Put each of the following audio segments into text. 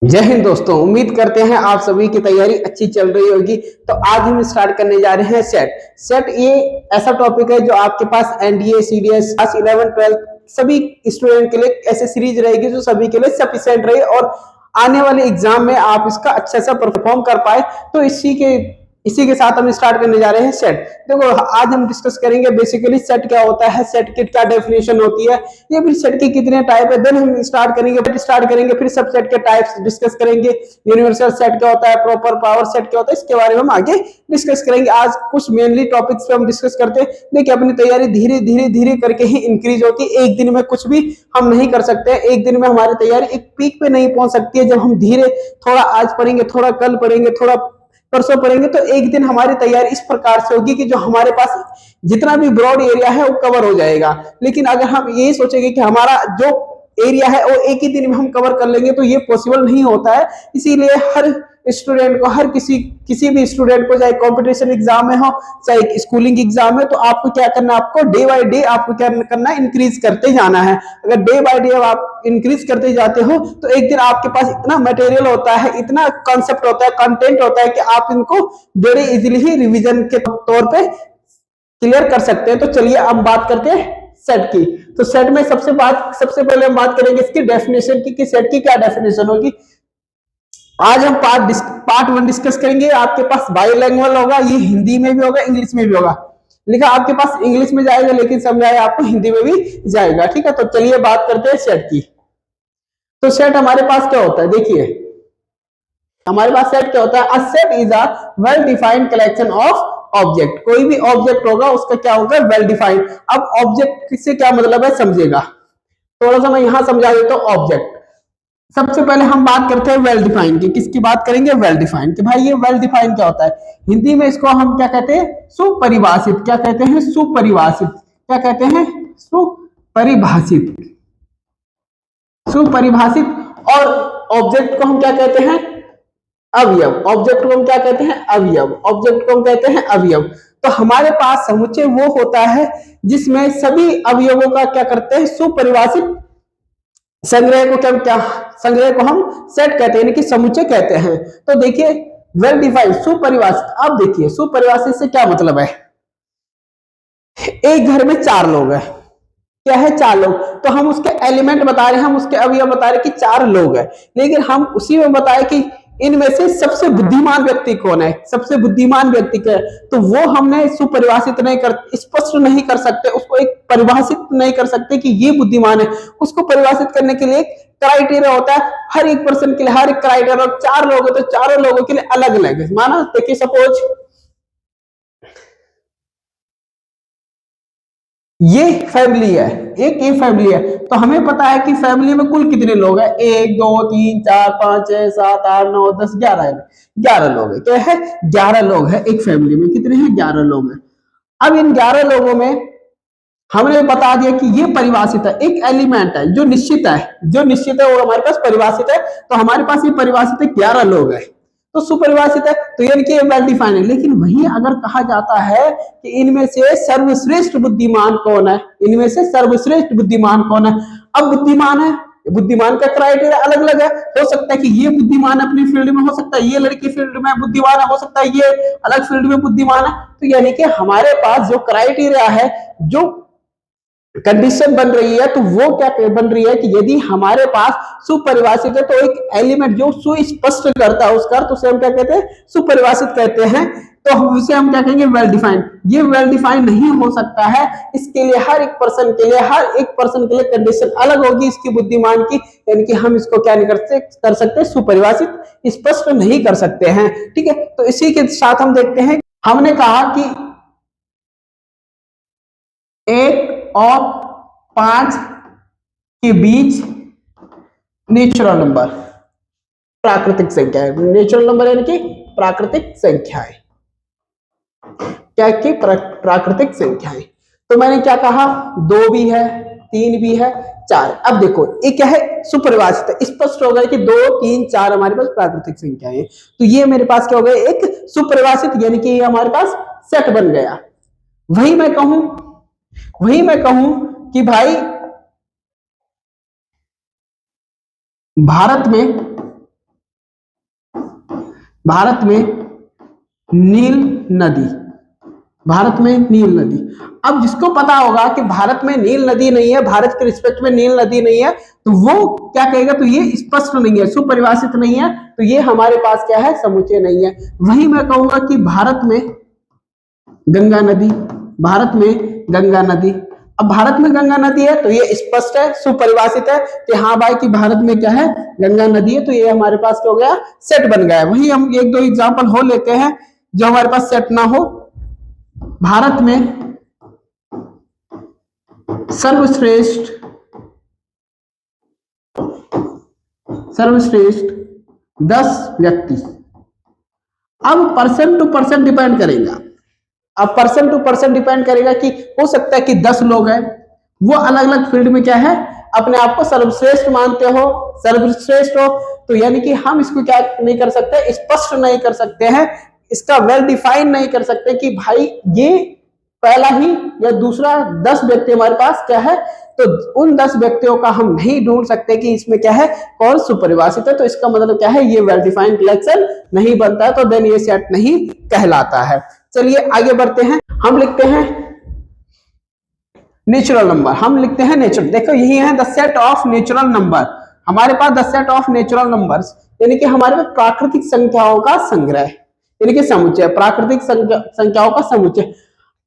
जय हिंद दोस्तों, उम्मीद करते हैं आप सभी की तैयारी अच्छी चल रही होगी। तो आज हम स्टार्ट करने जा रहे हैं सेट। ये ऐसा टॉपिक है जो आपके पास एनडीए सीडीएस क्लास 11 12 सभी स्टूडेंट के लिए ऐसे सीरीज रहेगी जो सभी के लिए सफिशिएंट रहे और आने वाले एग्जाम में आप इसका अच्छा सा परफॉर्म कर पाए। तो इसी के साथ हम स्टार्ट करने जा रहे हैं सेट। देखो, आज हम डिस्कस करेंगे बेसिकली सेट क्या होता है, सेट की क्या डेफिनेशन होती है, या फिर सेट के कितने टाइप है। देन हम स्टार्ट करेंगे फिर सबसेट के टाइप्स डिस्कस करेंगे। यूनिवर्सल सेट क्या होता है, प्रॉपर पावर सेट क्या होता है, इसके बारे में हम आगे डिस्कस करेंगे। आज कुछ मेनली टॉपिक्स पे हम डिस्कस करते हैं। देखिए, अपनी तैयारी धीरे धीरे धीरे करके ही इंक्रीज होती है। एक दिन में कुछ भी हम नहीं कर सकते। एक दिन में हमारी तैयारी एक पीक पे नहीं पहुंच सकती है। जब हम धीरे थोड़ा आज पढ़ेंगे, थोड़ा कल पढ़ेंगे, थोड़ा परसों पढ़ेंगे, तो एक दिन हमारी तैयारी इस प्रकार से होगी कि जो हमारे पास जितना भी ब्रॉड एरिया है वो कवर हो जाएगा। लेकिन अगर हम ये सोचेंगे कि हमारा जो एरिया है वो एक ही दिन में हम कवर कर लेंगे, तो ये पॉसिबल नहीं होता है। इसीलिए हर स्टूडेंट को, हर किसी भी स्टूडेंट को, चाहे कंपटीशन एग्जाम में हो चाहे स्कूलिंग एग्जाम में, तो आपको क्या करना है, आपको डे बाय डे आपको क्या करना है, इंक्रीज करते जाना है। अगर डे बाय डे आप इंक्रीज करते जाते हो तो एक दिन आपके पास इतना मटेरियल होता है, इतना कॉन्सेप्ट होता है, कंटेंट होता है कि आप इनको बड़े इजीली ही रिवीजन के तौर पे क्लियर कर सकते हैं। तो चलिए अब बात करते हैं सेट की। तो सेट में सबसे पहले हम बात करेंगे इसकी डेफिनेशन की कि सेट की क्या डेफिनेशन होगी। आज हम पार्ट 1 डिस्कस करेंगे। आपके पास बाइलैंग्वेज होगा, ये हिंदी में भी होगा, इंग्लिश में भी होगा। लिखा आपके पास इंग्लिश में जाएगा, लेकिन समझाया आपको हिंदी में भी जाएगा। ठीक है, तो चलिए बात करते हैं सेट की। तो सेट हमारे पास क्या होता है, देखिए हमारे पास सेट क्या होता है। A set is a well defined collection of object. कोई भी ऑब्जेक्ट होगा उसका क्या होगा, वेल डिफाइंड। अब ऑब्जेक्ट से क्या मतलब है समझेगा, थोड़ा सा मैं यहां समझा देता हूं। ऑब्जेक्ट, सबसे पहले हम बात करते हैं वेल डिफाइन की। किसकी बात करेंगे, वेल डिफाइन कि भाई ये वेल डिफाइन क्या होता है। हिंदी में इसको हम क्या कहते हैं, सुपरिभाषित। क्या कहते हैं, सुपरिभाषित। क्या कहते हैं, सुपरिभाषित। सुपरिभाषित। और ऑब्जेक्ट को हम क्या कहते हैं, अवयव। ऑब्जेक्ट को हम क्या कहते हैं, अवयव। ऑब्जेक्ट को हम कहते हैं अवयव। तो हमारे पास समुच्चय वो होता है जिसमें सभी अवयवों का क्या करते हैं, सुपरिभाषित संग्रह को क्या संग्रह को हम सेट कहते हैं, यानी कि समुच्चय कहते हैं। तो देखिए वेल डिफाइंड, सुपरिभाषित। अब देखिए सुपरिभाषित से क्या मतलब है। एक घर में 4 लोग हैं, क्या है, 4 लोग। तो हम उसके एलिमेंट बता रहे हैं, हम उसके अवयव बता रहे हैं कि 4 लोग हैं। लेकिन हम उसी में बताए कि इनमें से सबसे बुद्धिमान व्यक्ति कौन है, सबसे बुद्धिमान व्यक्ति क्या है। तो वो हमने सुपरिभाषित नहीं कर, स्पष्ट नहीं कर सकते, उसको एक परिभाषित नहीं कर सकते कि ये बुद्धिमान है। उसको परिभाषित करने के लिए एक क्राइटेरिया होता है हर एक पर्सन के लिए, हर एक क्राइटेरिया। 4 लोग है तो चारों लोगों के लिए अलग अलग है। माना देखिए, सपोज ये फैमिली है, एक ये फैमिली है, तो हमें पता है कि फैमिली में कुल कितने लोग हैं, 1 2 3 4 5 6 7 8 9 10 11 है। 11 लोग है, क्या है, 11 लोग है एक फैमिली में। कितने हैं, 11 लोग हैं। अब इन 11 लोगों में हमने बता दिया कि ये परिभाषित है, एक एलिमेंट है जो निश्चित है, जो निश्चित है वो हमारे पास परिभाषित है। तो हमारे पास ये परिभाषित है, 11 लोग हैं, तो सुपरिभाषित है, तो यानी कि वेल डिफाइंड है। लेकिन वही अगर कहा जाता है कि इनमें से सर्वश्रेष्ठ बुद्धिमान कौन है, इनमें से सर्वश्रेष्ठ बुद्धिमान कौन है। अब बुद्धिमान है, बुद्धिमान का क्राइटेरिया अलग अलग है। हो सकता है कि ये बुद्धिमान अपनी फील्ड में, हो सकता है ये लड़की फील्ड में बुद्धिमान है, हो सकता है ये अलग फील्ड में बुद्धिमान है। तो यानी कि हमारे पास जो क्राइटेरिया है, जो कंडीशन बन रही है, तो वो क्या बन रही है कि यदि हमारे पास सुपरिभाषित है तो एक एलिमेंट जो सुस्पष्ट करता है उसका, तो उसे हम क्या कहते हैं, सुपरिभाषित कहते हैं। तो उसे हम क्या कहेंगे, वेल डिफाइंड। ये वेल डिफाइंड नहीं हो सकता है, इसके लिए हर एक पर्सन के लिए, हर एक पर्सन के लिए कंडीशन अलग होगी इसकी बुद्धिमान की। यानी कि हम इसको क्या नहीं कर सकते, सुपरिभाषित स्पष्ट नहीं कर सकते हैं। ठीक है, तो इसी के साथ हम देखते हैं, हमने कहा कि 1 और 5 के बीच नेचुरल नंबर, प्राकृतिक संख्या है। नेचुरल नंबर यानी कि प्राकृतिक संख्या है, क्या की प्राकृतिक संख्या है। तो मैंने क्या कहा, 2 भी है, 3 भी है, 4। अब देखो ये क्या है, सुपरिभाषित है, स्पष्ट हो गया कि 2 3 4 हमारे पास प्राकृतिक संख्या है। तो ये मेरे पास क्या हो गया, एक सुपरिभाषित, यानी कि हमारे पास सेट बन गया। वही मैं कहूं कि भाई भारत में भारत में नील नदी, भारत में नील नदी। अब जिसको पता होगा कि भारत में नील नदी नहीं है, भारत के रिस्पेक्ट में नील नदी नहीं है, तो वो क्या कहेगा, तो ये स्पष्ट नहीं है, सुपरिभाषित नहीं है, तो ये हमारे पास क्या है, समुच्चय नहीं है। वही मैं कहूंगा कि भारत में गंगा नदी, भारत में गंगा नदी। अब भारत में गंगा नदी है तो ये स्पष्ट है, सुपरिभाषित है कि हाँ भाई कि भारत में क्या है, गंगा नदी है, तो ये हमारे पास क्या हो गया, सेट बन गया है। वही हम एक दो एग्जांपल हो लेते हैं जो हमारे पास सेट ना हो। भारत में सर्वश्रेष्ठ 10 व्यक्ति। अब पर्सन टू पर्सन डिपेंड करेगा, अब पर्सन टू पर्सन डिपेंड करेगा कि हो सकता है कि 10 लोग हैं, वो अलग अलग फील्ड में क्या है, अपने आप को सर्वश्रेष्ठ मानते हो, सर्वश्रेष्ठ हो, तो यानी कि हम इसको क्या नहीं कर सकते, स्पष्ट नहीं कर सकते हैं, इसका वेल डिफाइन नहीं कर सकते कि भाई ये पहला ही या दूसरा 10 व्यक्ति हमारे पास क्या है, तो उन 10 व्यक्तियों का हम नहीं ढूंढ सकते कि इसमें क्या है, कौन सुपरिभाषित है, तो इसका मतलब क्या है, ये वेल डिफाइंड कलेक्शन नहीं बनता है, तो देन ये सेट नहीं कहलाता है। चलिए आगे बढ़ते हैं, हम लिखते हैं नेचुरल नंबर, हम लिखते हैं नेचुरल, देखो यही है the set of natural number, हमारे पास the set of natural numbers, यानी कि हमारे पास प्राकृतिक संख्याओं का संग्रह, यानी कि समुच्चय, प्राकृतिक संख्याओं का समुच्चय।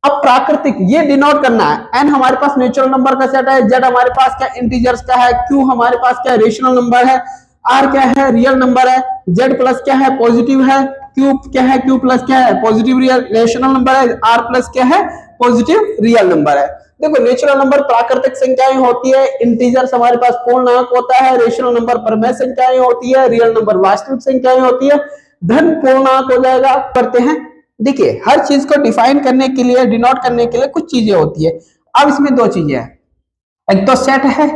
अब प्राकृतिक ये डिनोट करना है, एन हमारे पास नेचुरल नंबर का सेट है, जेड हमारे पास क्या इंटीजर्स का है, क्यू हमारे पास क्या रेशनल नंबर है, आर क्या है रियल नंबर है, जेड प्लस क्या है पॉजिटिव है, क्यू क्या है, क्यू प्लस क्या है पॉजिटिव रियल रेशनल नंबर है, आर प्लस क्या है पॉजिटिव रियल नंबर है। देखो नेचुरल नंबर प्राकृतिक संख्याएं होती है, इंटीजर्स हमारे पास पूर्णांक होता है, रेशनल नंबर परमेय संख्याएं होती है, रियल नंबर वास्तविक संख्याएं होती है, धन पूर्णांक हो जाएगा। करते हैं, देखिए हर चीज को डिफाइन करने के लिए, डिनोट करने के लिए कुछ चीजें होती है। अब इसमें दो चीजें हैं, एक तो सेट है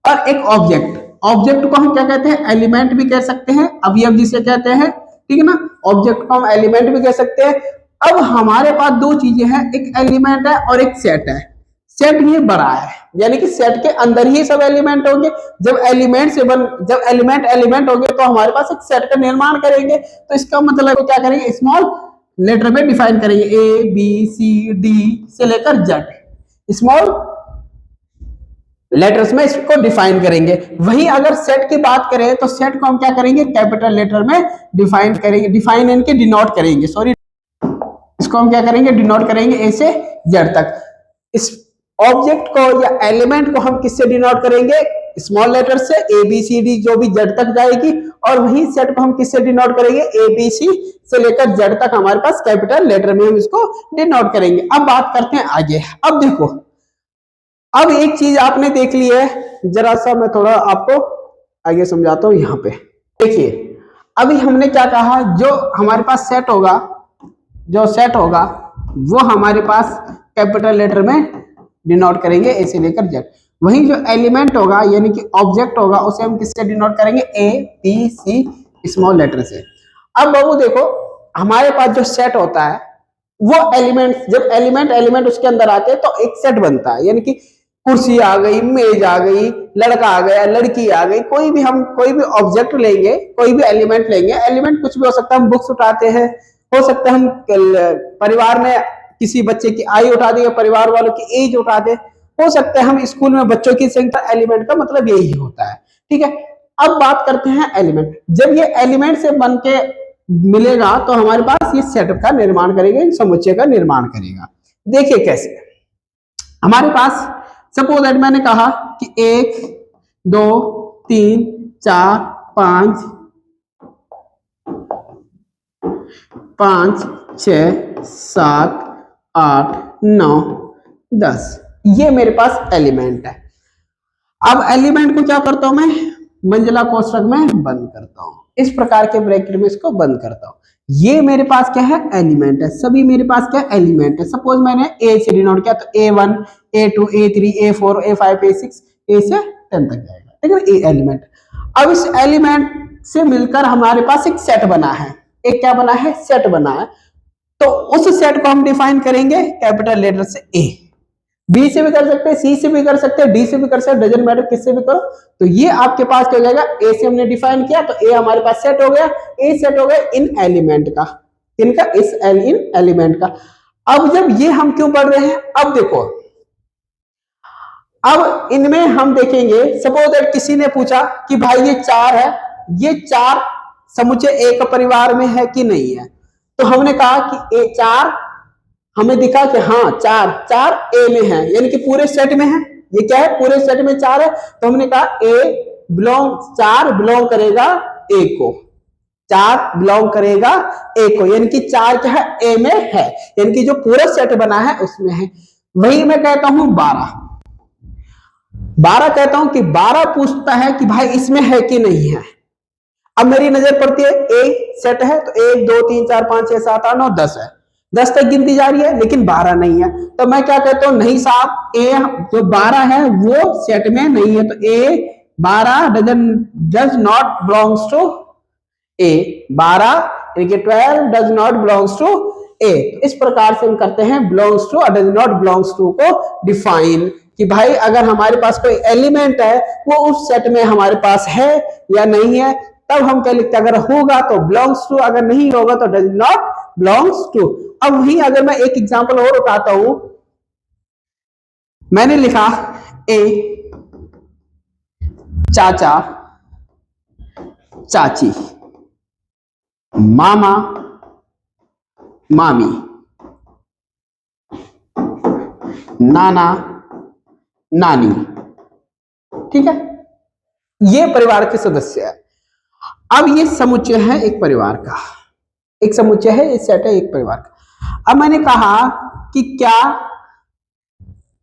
और एक ऑब्जेक्ट। ऑब्जेक्ट को हम क्या कहते हैं, एलिमेंट भी कह सकते हैं, अवयव जिसे कहते हैं, ठीक है ना, ऑब्जेक्ट को हम एलिमेंट भी कह सकते हैं। अब हमारे पास दो चीजें हैं, एक एलिमेंट है और एक सेट है। सेट ये बड़ा है, यानी कि सेट के अंदर ही सब एलिमेंट होंगे, जब एलिमेंट एलिमेंट होंगे तो हमारे पास एक सेट का निर्माण करेंगे, तो इसका मतलब क्या करेंगे, स्मॉल लेटर में डिफाइन करेंगे, ए बी सी डी से लेकर जेड, स्मॉल लेटर्स में इसको डिफाइन करेंगे। वही अगर सेट की बात करें तो सेट को हम क्या करेंगे, कैपिटल लेटर में डिफाइन करेंगे, डिफाइन इनके डिनोट करेंगे, सॉरी इसको हम क्या करेंगे, डिनोट करेंगे ए से जेड तक। इस ऑब्जेक्ट को या एलिमेंट को हम किससे डिनोट करेंगे, स्मॉल लेटर से, ए बी सी डी जो भी जेड तक जाएगी, और वही सेट को हम किससे डिनोट करेंगे, ए बी सी से लेकर जेड तक हमारे पास कैपिटल लेटर में हम इसको डिनोट करेंगे। अब बात करते हैं आगे। अब देखो, अब एक चीज आपने देख ली है, जरा सा मैं थोड़ा आपको आगे समझाता हूं। यहाँ पे देखिए, अभी हमने क्या कहा, जो हमारे पास सेट होगा, जो सेट होगा वो हमारे पास कैपिटल लेटर में डिनोट करेंगे ए से लेकर जेड। वही जो एलिमेंट होगा यानी कि ऑब्जेक्ट होगा, उसे हम किससे डिनोट करेंगे, A B C small letter से। अब बाबू देखो, हमारे पास जो सेट होता है वो एलिमेंट, जब एलिमेंट उसके अंदर आते हैं तो एक सेट बनता है, यानी कि कुर्सी आ गई, मेज आ गई, लड़का आ गया, लड़की आ गई, कोई भी हम कोई भी ऑब्जेक्ट लेंगे, कोई भी एलिमेंट लेंगे, एलिमेंट कुछ भी हो सकता है, हम बुक्स उठाते हैं, हो सकता है हम परिवार में किसी बच्चे की आयु उठा दे, परिवार वालों की एज उठा दे, हो सकता है हम स्कूल में बच्चों की संख्या, एलिमेंट का मतलब यही होता है, ठीक है। अब बात करते हैं एलिमेंट, जब ये एलिमेंट से बन के मिलेगा तो हमारे पास ये सेट का निर्माण करेगा, समुच्चय का निर्माण करेगा। देखिए कैसे, हमारे पास सपोज दैट मैंने कहा कि 1 2 3 4 5 6 7 8 9 10, ये मेरे पास एलिमेंट है। अब एलिमेंट को क्या करता हूं मैं, मंजिला कोष्ठक में बंद करता हूं, इस प्रकार के ब्रैकेट में इसको बंद करता हूं। ये मेरे पास क्या है, एलिमेंट है, सभी मेरे पास क्या एलिमेंट है। सपोज मैंने ए से डिनोट किया तो A1 A2 A3 A4 A5 A6 A से 10 तक जाएगा, ठीक है, ए एलिमेंट। अब इस एलिमेंट से मिलकर हमारे पास एक सेट बना है, एक क्या बना है, सेट बना है, तो उस सेट को हम डिफाइन करेंगे कैपिटल लेटर से ए। बी से भी कर सकते हैं, सी से भी कर सकते हैं, डी से भी कर सकते हैं, डजंट मैटर किससे भी करो। तो ये आपके पास क्या हो जाएगा, ए से हमने डिफाइन किया तो ए हमारे पास सेट हो गया, ए सेट हो गया इन एलिमेंट का, इनका इस इन एलिमेंट का। अब जब ये हम क्यों पढ़ रहे हैं, अब देखो, अब इनमें हम देखेंगे, सपोज दैट किसी ने पूछा कि भाई ये चार है, ये चार समुच्चय एक परिवार में है कि नहीं है, तो हमने कहा कि ए चार, हमें दिखा कि हाँ चार चार ए में है, यानी कि पूरे सेट में है। ये क्या है, पूरे सेट में चार है, तो हमने कहा ए बिलोंग, चार बिलोंग करेगा ए को, चार बिलोंग करेगा ए को, यानी कि चार क्या है, ए में है, यानी कि जो पूरा सेट बना है उसमें है। वही मैं कहता हूं 12, 12 कहता हूं कि 12 पूछता है कि भाई इसमें है कि नहीं है। अब मेरी नजर पड़ती है ए सेट है, तो 1 2 3 4 5 6 7 8 9 10 है, 10 तक गिनती जा रही है, लेकिन 12 नहीं है। तो मैं क्या कहता हूं, नहीं साहब, ए जो 12 है वो सेट में नहीं है, तो ए 12 डज नॉट बिलोंग्स टू ए, 12 यानी कि 12 डज नॉट बिलोंग्स टू ए। इस प्रकार से हम करते हैं बिलोंग्स टू और डज नॉट बिलोंग्स टू को डिफाइन, कि भाई अगर हमारे पास कोई एलिमेंट है वो उस सेट में हमारे पास है या नहीं है, तब हम क्या लिखते हैं, अगर होगा तो बिलोंग्स टू, अगर नहीं होगा तो डज नॉट बिलोंग्स टू। अब वही अगर मैं एक एग्जांपल और उठाता हूं, मैंने लिखा ए चाचा चाची मामा मामी नाना नानी, ठीक है, ये परिवार के सदस्य है। अब ये समुच्चय है एक परिवार का, एक समुच्चय है, ये सेट है एक परिवार का। अब मैंने कहा कि क्या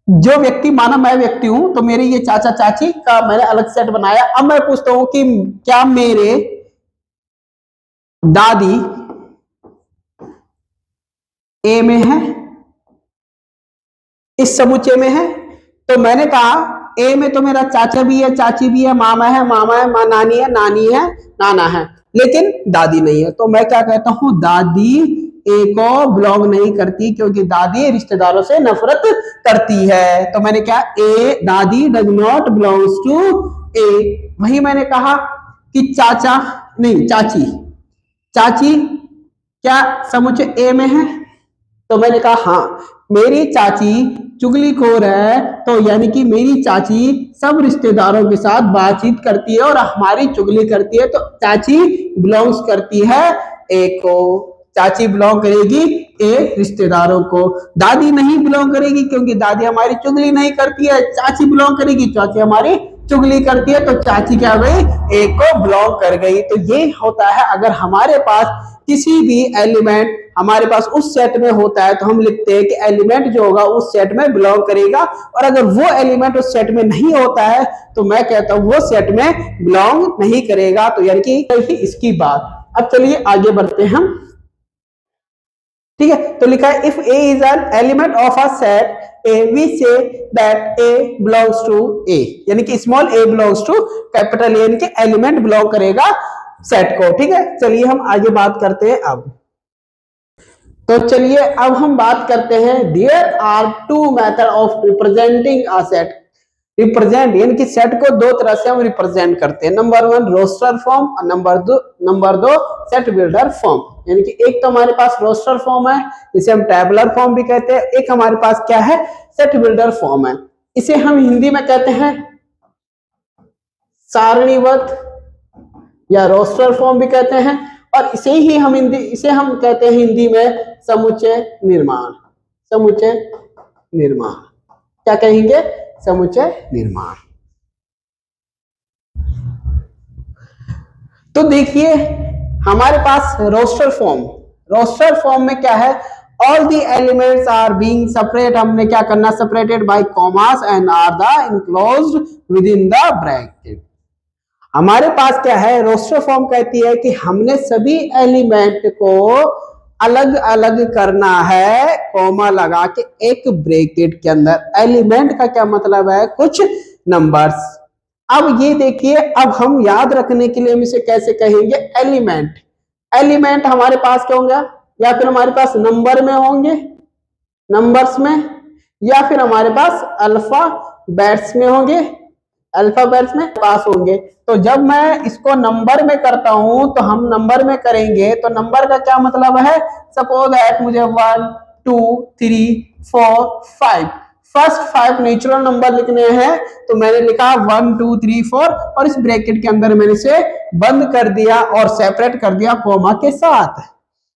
जो व्यक्ति, माना मैं व्यक्ति हूं, तो मेरे ये चाचा चाची का मैंने अलग सेट बनाया। अब मैं पूछता हूं कि क्या मेरे दादी ए में है, इस समुच्चय में है? तो मैंने कहा ए में तो मेरा चाचा भी है, चाची भी है, मामा है, नानी है, नानी है, नाना है, लेकिन दादी नहीं है। तो मैं क्या कहता हूं, दादी ए को बिलोंग नहीं करती, क्योंकि दादी रिश्तेदारों से नफरत करती है। तो मैंने क्या, ए दादी डज नॉट बिलोंग्स टू ए। वही मैंने कहा कि चाचा नहीं चाची, चाची क्या समुच्चय ए में है? तो मैंने कहा हाँ, मेरी चाची चुगलीखोर है, तो यानी कि मेरी चाची सब रिश्तेदारों के साथ बातचीत करती है और हमारी चुगली करती है, तो चाची बिलोंग्स करती है ए को, चाची बिलोंग करेगी ए रिश्तेदारों को। दादी नहीं बिलोंग करेगी, क्योंकि दादी हमारी चुगली नहीं करती है। चाची बिलोंग करेगी, चाची हमारी चुगली करती है, तो चाची क्या गई, ए को बिलोंग कर गई। तो ये होता है, अगर हमारे पास किसी भी एलिमेंट हमारे पास उस सेट में होता है, तो हम लिखते हैं कि एलिमेंट जो होगा उस सेट में बिलोंग करेगा, और अगर वो एलिमेंट उस सेट में नहीं होता है तो मैं कहता हूं वो सेट में बिलोंग नहीं करेगा। तो यानी कि इसकी बात। अब चलिए आगे बढ़ते हैं हम, ठीक है। तो लिखा है if A is an element of a set A, we say that A belongs to A, यानी कि small A belongs to capital A, यानी कि एलिमेंट बिलोंग करेगा सेट को, ठीक है। चलिए हम आगे बात करते हैं अब। तो चलिए अब हम बात करते हैं, there are two method of representing a set. Represent यानी कि सेट को दो तरह से हम रिप्रेजेंट करते हैं, नंबर 1 रोस्टर फॉर्म और नंबर दो सेट बिल्डर फॉर्म। यानी कि एक तो हमारे पास रोस्टर फॉर्म है, इसे हम टेबुलर फॉर्म भी कहते हैं, एक हमारे पास क्या है, सेट बिल्डर फॉर्म है। इसे हम हिंदी में कहते हैं सारणीबद्ध या रोस्टर फॉर्म भी कहते हैं, और इसे हम कहते हैं हिंदी में समुच्चय निर्माण। समुच्चय निर्माण क्या कहेंगे, समुच्चय निर्माण। तो देखिए हमारे पास रोस्टर फॉर्म में क्या है, all the elements are being separate, हमने क्या करना, separated by commas and are the enclosed within the bracket. हमारे पास क्या है, रोस्टर फॉर्म कहती है कि हमने सभी एलिमेंट को अलग अलग करना है, कॉमा लगा के एक ब्रैकेट के अंदर। एलिमेंट का क्या मतलब है, कुछ नंबर्स। अब ये देखिए, अब हम याद रखने के लिए हम इसे कैसे कहेंगे, एलिमेंट। एलिमेंट हमारे पास क्या होंगे, या फिर हमारे पास नंबर में होंगे, नंबर्स में, या फिर हमारे पास अल्फाबेट्स में होंगे, अल्फाबेट्स में पास होंगे। तो जब मैं इसको नंबर में करता हूं तो हम नंबर में करेंगे, तो नंबर का क्या मतलब है, सपोज दैट मुझे 1 2 3 4 5 फर्स्ट 5 नेचुरल नंबर लिखने हैं, तो मैंने लिखा 1 2 3 4 और इस ब्रैकेट के अंदर मैंने इसे बंद कर दिया और सेपरेट कर दिया कॉमा के साथ।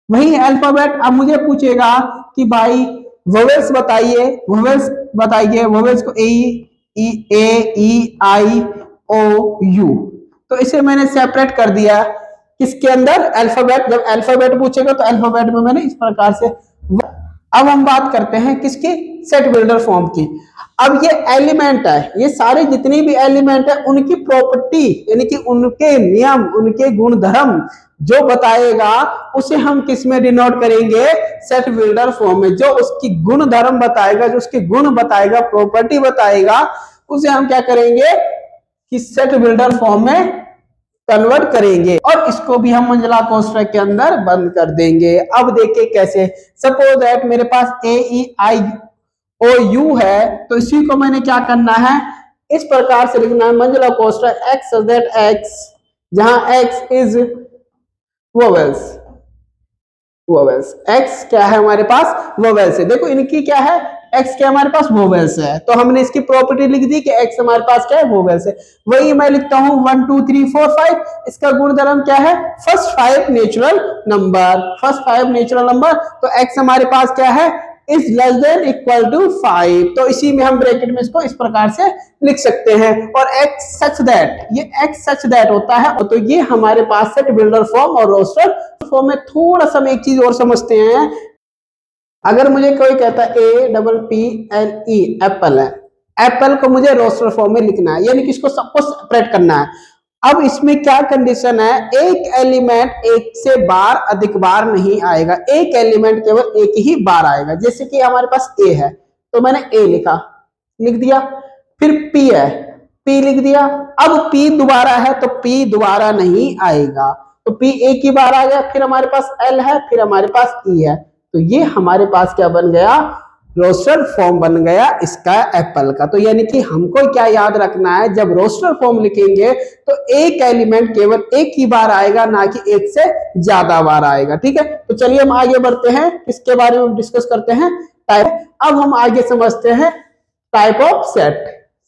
वही अल्फाबेट अब मुझे पूछेगा कि भाई वोवेल्स बताइए, वोवेल्स बताइए, वोवेल्स को ए ई आई ओ यू, तो इसे मैंने सेपरेट कर दिया किसके अंदर, अल्फाबेट। जब अल्फाबेट पूछेगा तो अल्फाबेट में मैंने इस प्रकार से। अब हम बात करते हैं किसकी, सेट बिल्डर फॉर्म की। अब ये एलिमेंट है, ये सारे जितने भी एलिमेंट है उनकी प्रॉपर्टी यानी कि उनके नियम, उनके गुणधर्म जो बताएगा उसे हम किस में डिनोट करेंगे, सेट बिल्डर फॉर्म में। जो उसकी गुणधर्म बताएगा, जो उसके गुण बताएगा, प्रॉपर्टी बताएगा, उसे हम क्या करेंगे कि सेट बिल्डर फॉर्म में कन्वर्ट करेंगे और इसको भी हम मंजिला कोष्ठक के अंदर बंद कर देंगे। अब देखिए कैसे, सपोज दैट मेरे पास ए ई आई ओ यू है, तो इसी को मैंने क्या करना है, इस प्रकार से लिखना है मंजिला कोष्ठक एक्स दैट एक्स, जहां x is vowels, vowels x क्या है हमारे पास, वोवेल्स है। देखो इनकी क्या है, एक्स क्या हमारे पास वोवेल्स है, तो हमने इसकी प्रॉपर्टी लिख दी कि एक्स हमारे पास क्या है, वोवेल्स है। वही मैं लिखता हूं 1 2 3 4 5, इसका गुणधर्म क्या है, first 5 natural number, first 5 natural number. तो एक्स हमारे पास क्या है, is less than equal to 5, तो इसी में हम ब्रैकेट में इसको इस प्रकार से लिख सकते हैं। और एक्स सच दैट, ये एक्स सच दैट होता है, तो ये हमारे पास सेट बिल्डर फॉर्म और रोस्टर फॉर्म में। थोड़ा सा एक चीज और समझते हैं, अगर मुझे कोई कहता है APPLE एप्पल है, एप्पल को मुझे रोस्टर फॉर्म में लिखना है, यानी कि इसको सबको सेपरेट करना है। अब इसमें क्या कंडीशन है, एक एलिमेंट एक से बार अधिक बार नहीं आएगा, एक एलिमेंट केवल एक ही बार आएगा। जैसे कि हमारे पास ए है, तो मैंने ए लिख दिया, फिर पी है, पी लिख दिया। अब पी दोबारा है तो पी दोबारा नहीं आएगा, तो पी एक ही बार आ गया। फिर हमारे पास एल है, फिर हमारे पास ई है, तो ये हमारे पास क्या बन गया, रोस्टर फॉर्म बन गया इसका एप्पल का। तो यानी कि हमको क्या याद रखना है, जब रोस्टर फॉर्म लिखेंगे तो एक एलिमेंट केवल एक ही बार आएगा, ना कि एक से ज्यादा बार आएगा। ठीक है, तो चलिए हम आगे बढ़ते हैं, किसके बारे में डिस्कस करते हैं, टाइप। अब हम आगे समझते हैं टाइप ऑफ सेट,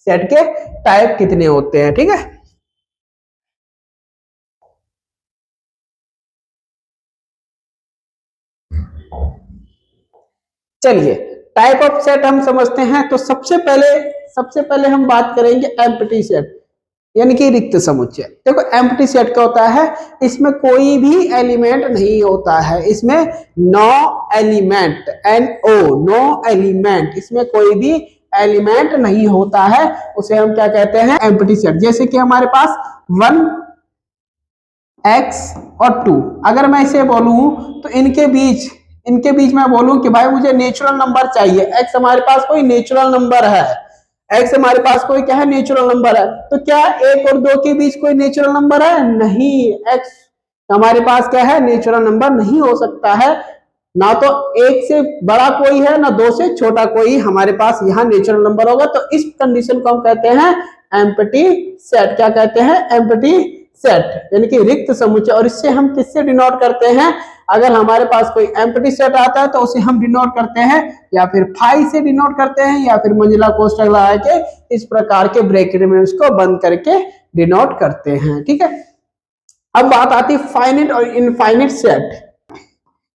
सेट के टाइप कितने होते हैं। ठीक है, चलिए टाइप ऑफ सेट हम समझते हैं। तो सबसे पहले हम बात करेंगे एम्प्टी सेट, यानी कि रिक्त समुच्चय। देखो एम्प्टी सेट क्या होता है, इसमें कोई भी एलिमेंट नहीं होता है, इसमें नो एलिमेंट, नो एलिमेंट, इसमें कोई भी एलिमेंट नहीं होता है, उसे हम क्या कहते हैं, एम्प्टी सेट। जैसे कि हमारे पास 1 x और 2, अगर मैं इसे बोलूं तो इनके बीच में बोलूं कि भाई मुझे नेचुरल नंबर चाहिए, x हमारे पास कोई नेचुरल नंबर है, x हमारे पास कोई क्या है, नेचुरल नंबर है। तो क्या 1 और 2 के बीच कोई नेचुरल नंबर है, नहीं, x हमारे पास क्या है, नेचुरल नंबर नहीं हो सकता है। ना तो 1 से बड़ा कोई है, ना 2 से छोटा कोई हमारे पास यहाँ नेचुरल नंबर होगा। तो इस कंडीशन को हम कहते हैं एम्प्टी सेट। क्या कहते हैं, एम्प्टी सेट, यानी कि रिक्त समुच्चय। और इससे हम किससे डिनोट करते हैं, अगर हमारे पास कोई एम्प्टी सेट आता है तो उसे हम डिनोट करते हैं या फिर फाई से डिनोट करते हैं, या फिर मंजिला कोष्ठक लगा के इस प्रकार के ब्रैकेट में उसको बंद करके डिनोट करते हैं। ठीक है, अब बात आती है फाइनाइट और इनफाइनाइट सेट।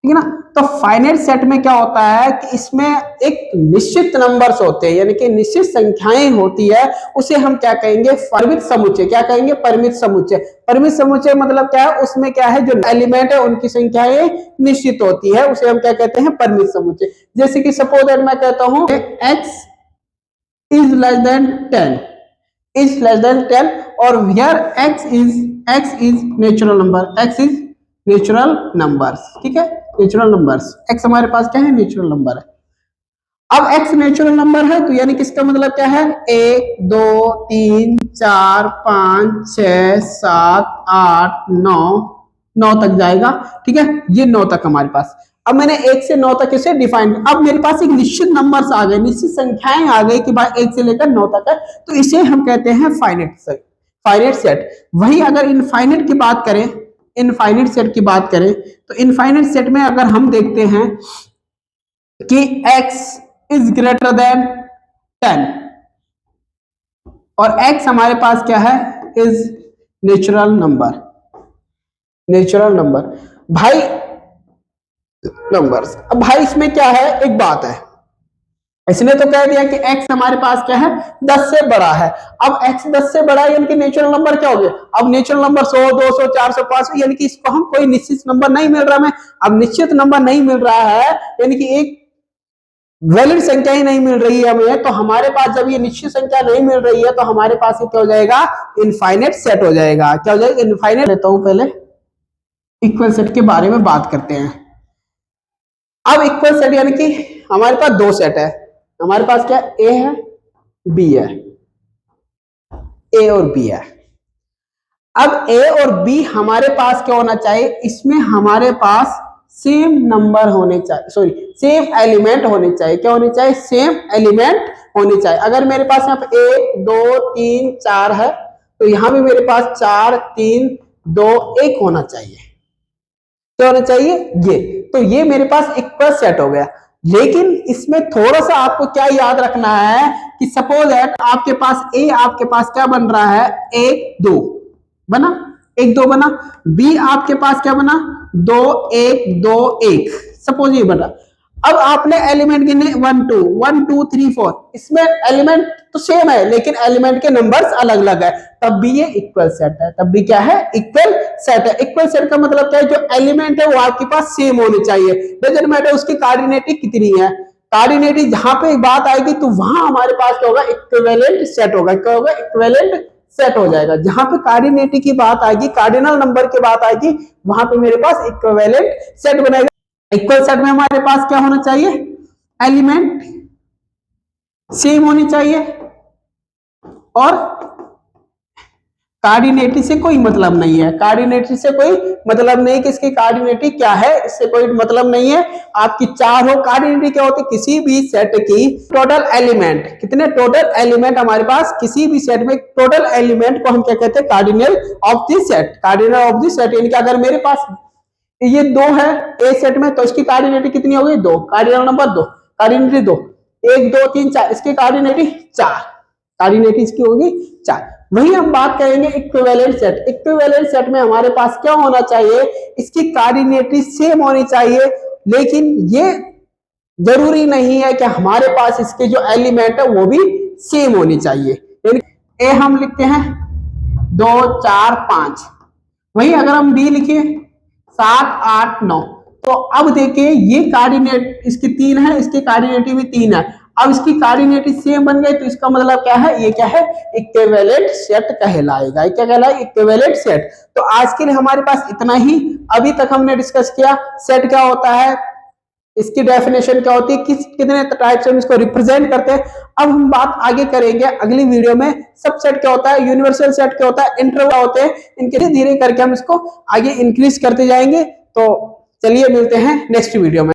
ठीक है ना, तो फाइनाइट सेट में क्या होता है कि इसमें एक निश्चित नंबर्स होते हैं, यानी कि निश्चित संख्याएं होती है, उसे हम क्या कहेंगे, परिमित समुच्चय। क्या कहेंगे, परिमित समुच्चय। परिमित समुच्चय मतलब क्या है, उसमें क्या है, जो एलिमेंट है उनकी संख्याएं निश्चित होती है, उसे हम क्या कहते हैं, परिमित समुच्चय। जैसे कि सपोज दैट मैं कहता हूं x is less then 10, is less then 10, और here x is natural number, x is natural numbers. ठीक है, नेचुरल नंबर्स, x हमारे पास क्या है, नेचुरल नंबर है। अब x नेचुरल नंबर है, तो यानी किसका मतलब क्या है, 1 2 3 4 5 6 7 8 9 9 तक जाएगा। ठीक है, ये 9 तक हमारे पास। अब मैंने 1 से 9 तक इसे डिफाइन, अब मेरे पास एक निश्चित नंबर्स आ गए, निश्चित संख्याएं आ गई कि भाई 1 से लेकर 9 तक है, तो इसे हम कहते हैं फाइनाइट सेट। वही अगर इनफाइनाइट की बात करें, इनफाइनाइट सेट की बात करें, तो इनफाइनाइट सेट में अगर हम देखते हैं कि x इज ग्रेटर देन 10 और x हमारे पास क्या है, इज नेचुरल नंबर भाई, नंबर्स। अब भाई इसमें क्या है, एक बात है, इसने तो कह दिया कि x हमारे पास क्या है, 10 से बड़ा है। अब x 10 से बड़ा यानी कि नेचुरल नंबर क्या हो गया, अब नेचुरल नंबर 100, 200, 400, 500, यानी कि इसको हम कोई निश्चित नंबर नहीं मिल रहा हमें। अब निश्चित नंबर नहीं मिल रहा है यानी कि एक वैलिड संख्या ही नहीं मिल रही है हमें, तो हमारे पास जब ये निश्चित संख्या नहीं मिल रही है तो हमारे पास ये क्या हो जाएगा, इनफाइनाइट सेट हो जाएगा। क्या हो जाएगा, इनफाइनाइट। लेता हूं पहले इक्वल सेट के बारे में बात करते हैं। अब इक्वल सेट यानी कि हमारे पास दो सेट है, हमारे पास क्या ए है, बी है, ए और बी है। अब ए और बी हमारे पास क्या होना चाहिए, इसमें हमारे पास सेम नंबर होने चाहिए, सॉरी सेम एलिमेंट होने चाहिए। क्या होने चाहिए, सेम एलिमेंट होने चाहिए। अगर मेरे पास यहाँ पे 1 2 3 4 है तो यहां भी मेरे पास 4 3 2 1 होना चाहिए। क्या होना चाहिए, ये। तो ये मेरे पास इक्वल सेट हो गया। लेकिन इसमें थोड़ा सा आपको क्या याद रखना है कि सपोज दैट आपके पास ए, आपके पास क्या बन रहा है, 1 2 बना, 1 2 बना। बी आपके पास क्या बना, 2 1 2 1, सपोज ये बना। अब आपने एलिमेंट गिने 1 2 1 2 3 4, इसमें एलिमेंट तो सेम है लेकिन एलिमेंट के नंबर्स अलग अलग है, तब भी ये इक्वल सेट है। तब भी क्या है, इक्वल सेट है। इक्वल सेट का मतलब क्या है, जो एलिमेंट है वो आपके पास सेम होने चाहिए, डजंट मैटर उसकी कार्डिनेटी कितनी है। कार्डिनेटी जहां पे बात आएगी तो वहां हमारे पास क्या होगा, इक्विवेलेंट सेट होगा। क्या होगा, इक्विवेलेंट सेट हो जाएगा। जहां पे कार्डिनेटी की बात आएगी, कार्डिनल नंबर की बात आएगी, वहां पे मेरे पास इक्विवेलेंट सेट बनेगा। इक्वल सेट में हमारे पास क्या होना चाहिए, एलिमेंट सेम होनी चाहिए और कार्डिनेटी से कोई मतलब नहीं है। कार्डिनेटी से कोई मतलब नहीं कि इसकी कार्डिनेटी क्या है, इससे कोई मतलब नहीं है। आपकी 4 हो, कार्डिनेटी क्या होती है, किसी भी सेट की टोटल एलिमेंट, कितने टोटल एलिमेंट हमारे पास किसी भी सेट में, टोटल एलिमेंट को हम क्या कहते हैं, cardinal of the set. Cardinal of the set यानी कि अगर मेरे पास ये 2 है ए सेट में तो इसकी कार्डिनेटी कितनी होगी, 2, कार्डिनल नंबर 2, कार्डिनेटी 2, 1 2 3 4, इसकी कार्डिनेटी 4, कार्डिनेटी इसकी होगी 4। वही हम बात करेंगे इक्विवेलेंट सेट। इक्विवेलेंट सेट में हमारे पास क्या होना चाहिए, इसकी कार्डिनेटी सेम होनी चाहिए, लेकिन ये जरूरी नहीं है कि हमारे पास इसके जो एलिमेंट है वो भी सेम होनी चाहिए। ए हम लिखते हैं 2 4 5, वही अगर हम बी लिखे 7 8 9, तो अब देखिए ये कार्डिनेट इसकी 3 है, इसकी कार्डिनेटी भी 3 है। अब इसकी कार्डिनेटी सेम बन गई तो इसका मतलब क्या है, ये क्या है, इक्विवेलेंट सेट कहलाएगा। क्या कहलाएगा, इक्विवेलेंट सेट। तो आज के लिए हमारे पास इतना ही। अभी तक हमने डिस्कस किया सेट क्या होता है, इसकी डेफिनेशन क्या होती है, कितने टाइप से हम इसको रिप्रेजेंट करते हैं। अब हम बात आगे करेंगे अगली वीडियो में, सबसेट क्या होता है, यूनिवर्सल सेट क्या होता है, इंटरवल होते हैं, इनके धीरे धीरे करके हम इसको आगे इंक्रीज करते जाएंगे। तो चलिए मिलते हैं नेक्स्ट वीडियो में।